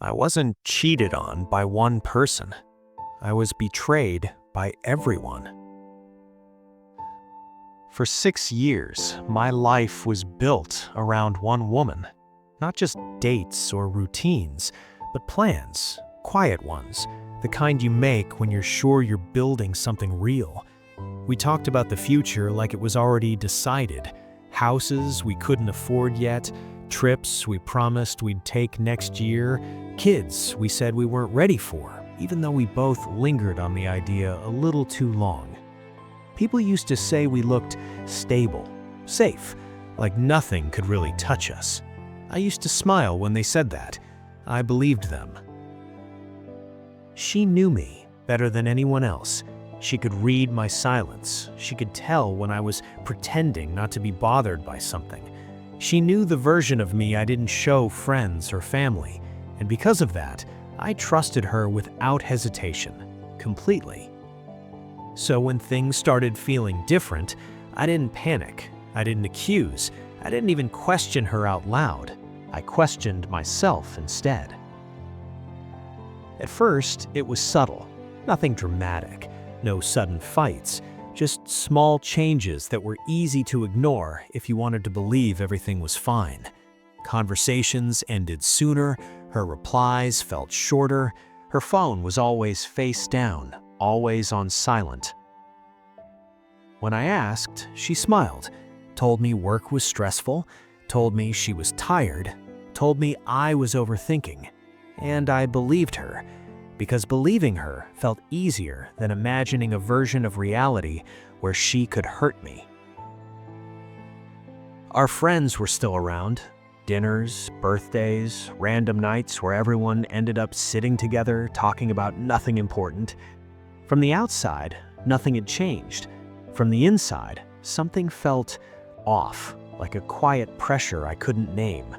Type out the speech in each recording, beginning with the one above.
I wasn't cheated on by one person. I was betrayed by everyone. For 6 years, my life was built around one woman. Not just dates or routines, but plans, quiet ones, the kind you make when you're sure you're building something real. We talked about the future like it was already decided. Houses we couldn't afford yet, trips we promised we'd take next year, kids we said we weren't ready for, even though we both lingered on the idea a little too long. People used to say we looked stable, safe, like nothing could really touch us. I used to smile when they said that. I believed them. She knew me better than anyone else. She could read my silence. She could tell when I was pretending not to be bothered by something. She knew the version of me I didn't show friends or family, and because of that, I trusted her without hesitation, completely. So when things started feeling different, I didn't panic, I didn't accuse, I didn't even question her out loud. I questioned myself instead. At first, it was subtle, nothing dramatic, no sudden fights, just small changes that were easy to ignore if you wanted to believe everything was fine. Conversations ended sooner, her replies felt shorter, her phone was always face down, always on silent. When I asked, she smiled, told me work was stressful, told me she was tired, told me I was overthinking. And I believed her, because believing her felt easier than imagining a version of reality where she could hurt me. Our friends were still around. Dinners, birthdays, random nights where everyone ended up sitting together talking about nothing important. From the outside, nothing had changed. From the inside, something felt off, like a quiet pressure I couldn't name.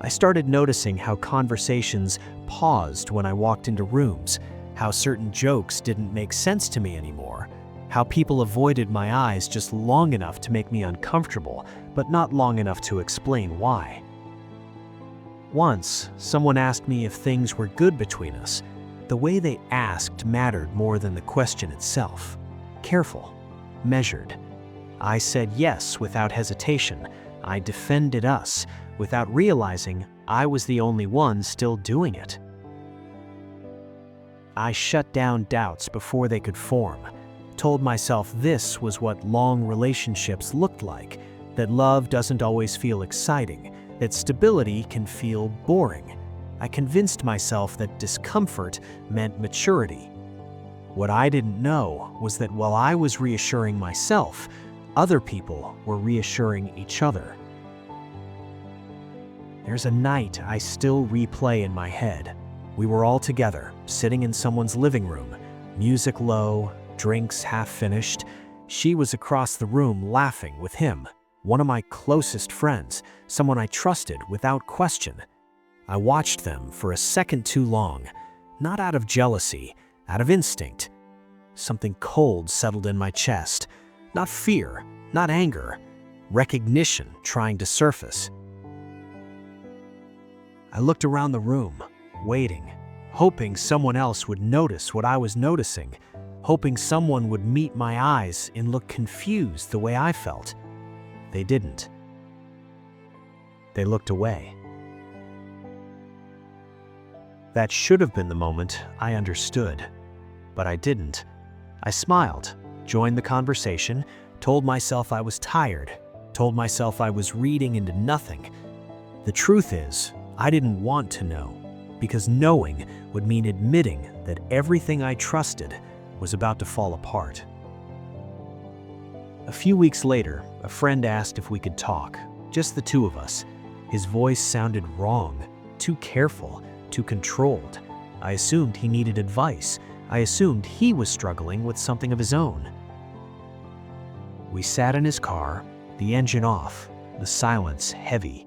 I started noticing how conversations paused when I walked into rooms, how certain jokes didn't make sense to me anymore, how people avoided my eyes just long enough to make me uncomfortable, but not long enough to explain why. Once, someone asked me if things were good between us. The way they asked mattered more than the question itself. Careful, measured. I said yes without hesitation. I defended us, without realizing I was the only one still doing it. I shut down doubts before they could form, told myself this was what long relationships looked like, that love doesn't always feel exciting, that stability can feel boring. I convinced myself that discomfort meant maturity. What I didn't know was that while I was reassuring myself, other people were reassuring each other. There's a night I still replay in my head. We were all together, sitting in someone's living room, music low, drinks half finished. She was across the room laughing with him, one of my closest friends, someone I trusted without question. I watched them for a second too long, not out of jealousy, out of instinct. Something cold settled in my chest, not fear, not anger, recognition trying to surface. I looked around the room, waiting, hoping someone else would notice what I was noticing, hoping someone would meet my eyes and look confused the way I felt. They didn't. They looked away. That should have been the moment I understood, but I didn't. I smiled, joined the conversation, told myself I was tired, told myself I was reading into nothing. The truth is, I didn't want to know, because knowing would mean admitting that everything I trusted was about to fall apart. A few weeks later, a friend asked if we could talk, just the two of us. His voice sounded wrong, too careful, too controlled. I assumed he needed advice. I assumed he was struggling with something of his own. We sat in his car, the engine off, the silence heavy.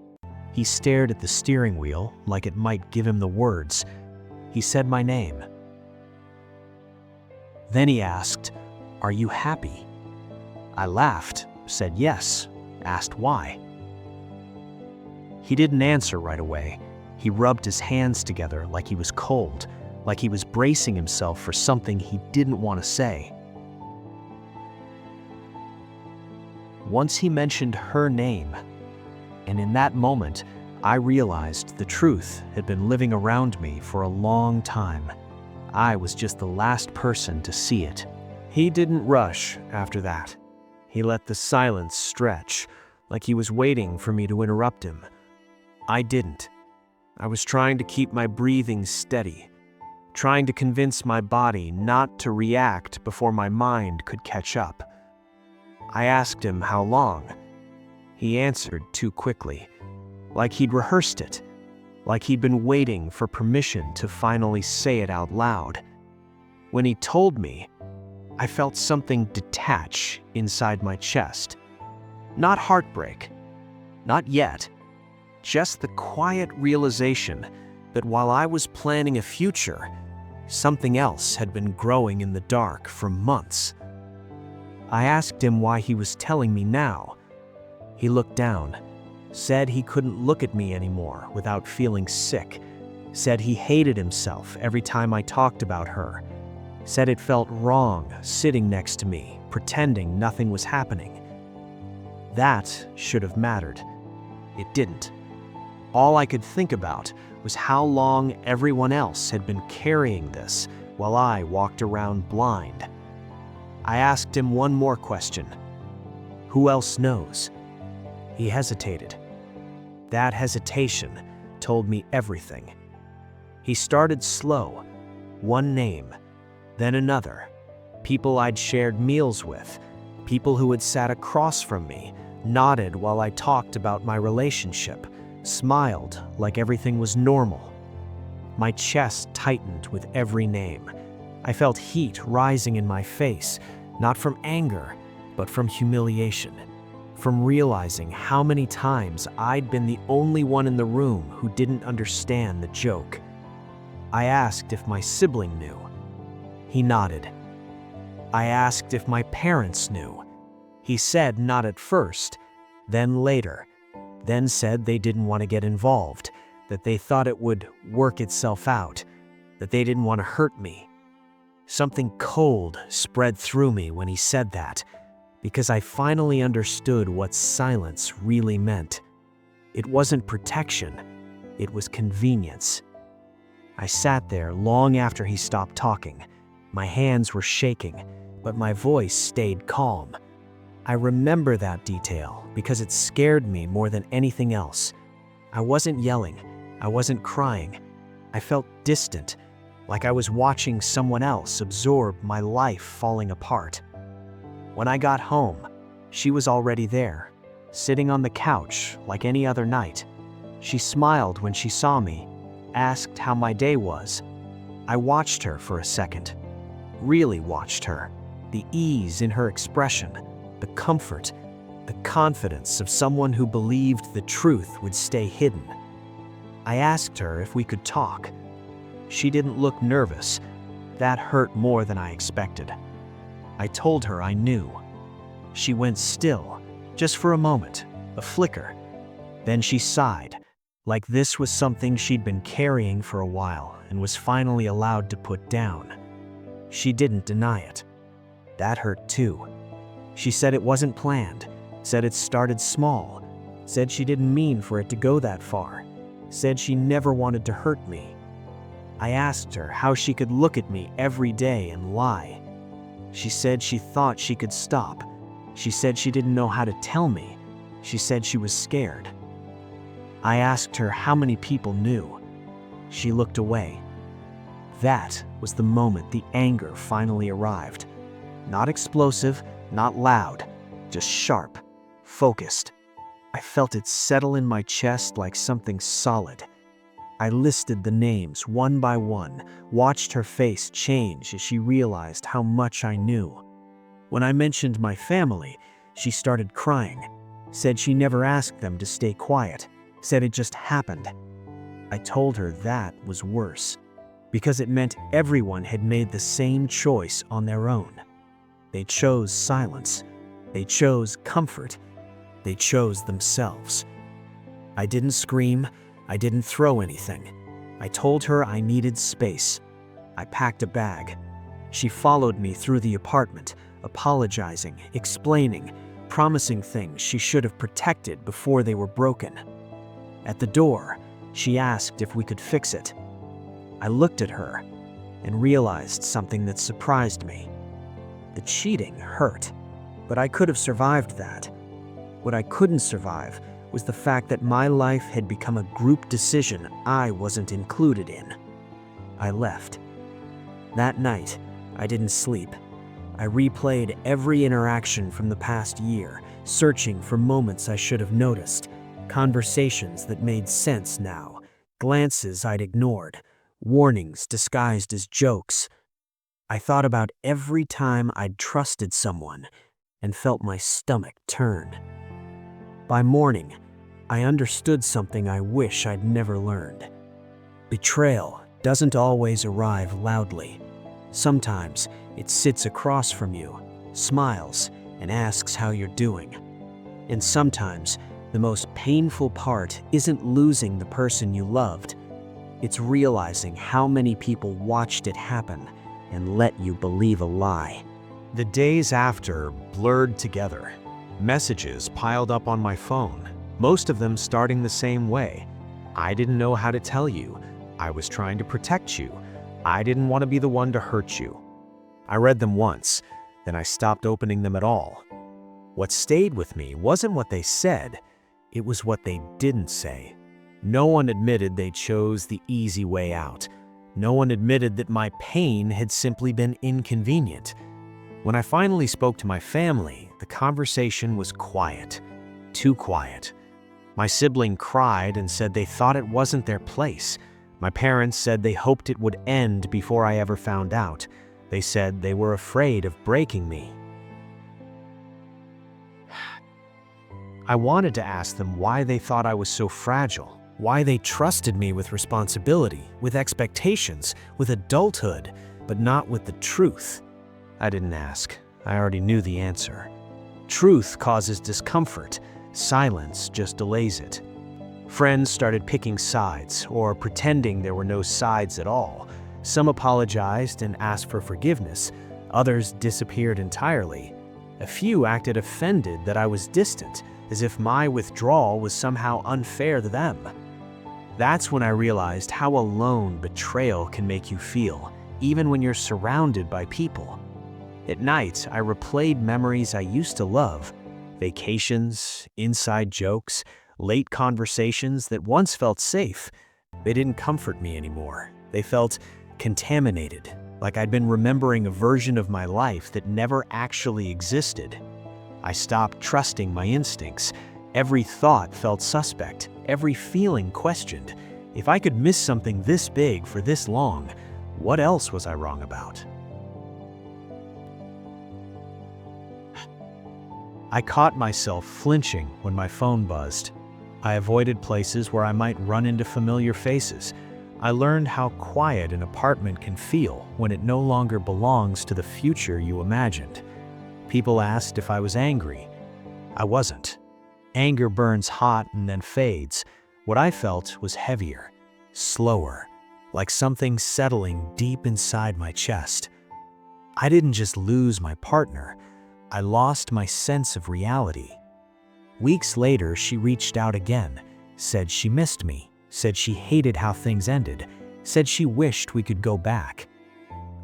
He stared at the steering wheel like it might give him the words. He said my name. Then he asked, "Are you happy?" I laughed, said yes, asked why. He didn't answer right away. He rubbed his hands together like he was cold, like he was bracing himself for something he didn't want to say. Once he mentioned her name, and in that moment, I realized the truth had been living around me for a long time. I was just the last person to see it. He didn't rush after that. He let the silence stretch, like he was waiting for me to interrupt him. I didn't. I was trying to keep my breathing steady, trying to convince my body not to react before my mind could catch up. I asked him how long. He answered too quickly, like he'd rehearsed it, like he'd been waiting for permission to finally say it out loud. When he told me, I felt something detach inside my chest. Not heartbreak, not yet, just the quiet realization that while I was planning a future, something else had been growing in the dark for months. I asked him why he was telling me now. He looked down, said he couldn't look at me anymore without feeling sick, said he hated himself every time I talked about her, said it felt wrong sitting next to me, pretending nothing was happening. That should have mattered. It didn't. All I could think about was how long everyone else had been carrying this while I walked around blind. I asked him one more question. Who else knows? He hesitated. That hesitation told me everything. He started slow, one name, then another. People I'd shared meals with, people who had sat across from me, nodded while I talked about my relationship, smiled like everything was normal. My chest tightened with every name. I felt heat rising in my face, not from anger, but from humiliation, from realizing how many times I'd been the only one in the room who didn't understand the joke. I asked if my sibling knew. He nodded. I asked if my parents knew. He said not at first, then later, then said they didn't want to get involved, that they thought it would work itself out, that they didn't want to hurt me. Something cold spread through me when he said that, because I finally understood what silence really meant. It wasn't protection, it was convenience. I sat there long after he stopped talking. My hands were shaking, but my voice stayed calm. I remember that detail because it scared me more than anything else. I wasn't yelling, I wasn't crying. I felt distant, like I was watching someone else absorb my life falling apart. When I got home, she was already there, sitting on the couch like any other night. She smiled when she saw me, asked how my day was. I watched her for a second, really watched her, the ease in her expression, the comfort, the confidence of someone who believed the truth would stay hidden. I asked her if we could talk. She didn't look nervous. That hurt more than I expected. I told her I knew. She went still, just for a moment, a flicker. Then she sighed, like this was something she'd been carrying for a while and was finally allowed to put down. She didn't deny it. That hurt too. She said it wasn't planned, said it started small, said she didn't mean for it to go that far, said she never wanted to hurt me. I asked her how she could look at me every day and lie. She said she thought she could stop. She said she didn't know how to tell me. She said she was scared. I asked her how many people knew. She looked away. That was the moment the anger finally arrived. Not explosive, not loud, just sharp, focused. I felt it settle in my chest like something solid. I listed the names one by one, watched her face change as she realized how much I knew. When I mentioned my family, she started crying, said she never asked them to stay quiet, said it just happened. I told her that was worse, because it meant everyone had made the same choice on their own. They chose silence. They chose comfort. They chose themselves. I didn't scream. I didn't throw anything. I told her I needed space. I packed a bag. She followed me through the apartment, apologizing, explaining, promising things she should have protected before they were broken. At the door, she asked if we could fix it. I looked at her and realized something that surprised me. The cheating hurt, but I could have survived that. What I couldn't survive was the fact that my life had become a group decision I wasn't included in. I left. That night, I didn't sleep. I replayed every interaction from the past year, searching for moments I should have noticed, conversations that made sense now, glances I'd ignored, warnings disguised as jokes. I thought about every time I'd trusted someone and felt my stomach turn. By morning, I understood something I wish I'd never learned. Betrayal doesn't always arrive loudly. Sometimes it sits across from you, smiles, and asks how you're doing. And sometimes the most painful part isn't losing the person you loved. It's realizing how many people watched it happen and let you believe a lie. The days after blurred together. Messages piled up on my phone, most of them starting the same way. I didn't know how to tell you. I was trying to protect you. I didn't want to be the one to hurt you. I read them once, then I stopped opening them at all. What stayed with me wasn't what they said, it was what they didn't say. No one admitted they chose the easy way out. No one admitted that my pain had simply been inconvenient. When I finally spoke to my family, the conversation was quiet. Too quiet. My sibling cried and said they thought it wasn't their place. My parents said they hoped it would end before I ever found out. They said they were afraid of breaking me. I wanted to ask them why they thought I was so fragile, why they trusted me with responsibility, with expectations, with adulthood, but not with the truth. I didn't ask. I already knew the answer. Truth causes discomfort. Silence just delays it. Friends started picking sides, or pretending there were no sides at all. Some apologized and asked for forgiveness. Others disappeared entirely. A few acted offended that I was distant, as if my withdrawal was somehow unfair to them. That's when I realized how alone betrayal can make you feel, even when you're surrounded by people. At night, I replayed memories I used to love. Vacations, inside jokes, late conversations that once felt safe. They didn't comfort me anymore. They felt contaminated, like I'd been remembering a version of my life that never actually existed. I stopped trusting my instincts. Every thought felt suspect, every feeling questioned. If I could miss something this big for this long, what else was I wrong about? I caught myself flinching when my phone buzzed. I avoided places where I might run into familiar faces. I learned how quiet an apartment can feel when it no longer belongs to the future you imagined. People asked if I was angry. I wasn't. Anger burns hot and then fades. What I felt was heavier, slower, like something settling deep inside my chest. I didn't just lose my partner. I lost my sense of reality. Weeks later, she reached out again, said she missed me, said she hated how things ended, said she wished we could go back.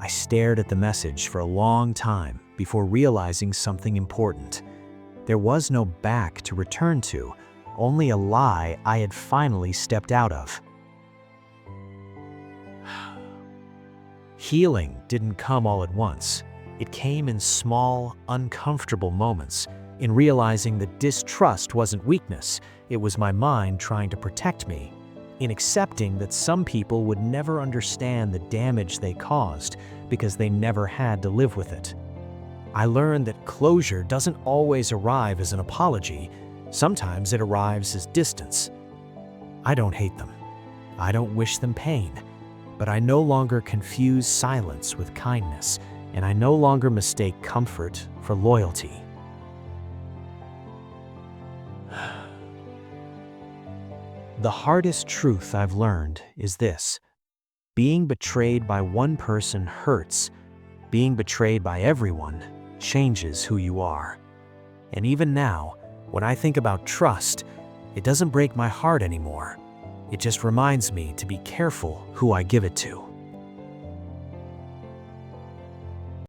I stared at the message for a long time before realizing something important. There was no back to return to, only a lie I had finally stepped out of. Healing didn't come all at once. It came in small, uncomfortable moments, in realizing that distrust wasn't weakness, it was my mind trying to protect me, in accepting that some people would never understand the damage they caused because they never had to live with it. I learned that closure doesn't always arrive as an apology, sometimes it arrives as distance. I don't hate them. I don't wish them pain, but I no longer confuse silence with kindness, and I no longer mistake comfort for loyalty. The hardest truth I've learned is this: being betrayed by one person hurts. Being betrayed by everyone changes who you are. And even now, when I think about trust, it doesn't break my heart anymore. It just reminds me to be careful who I give it to.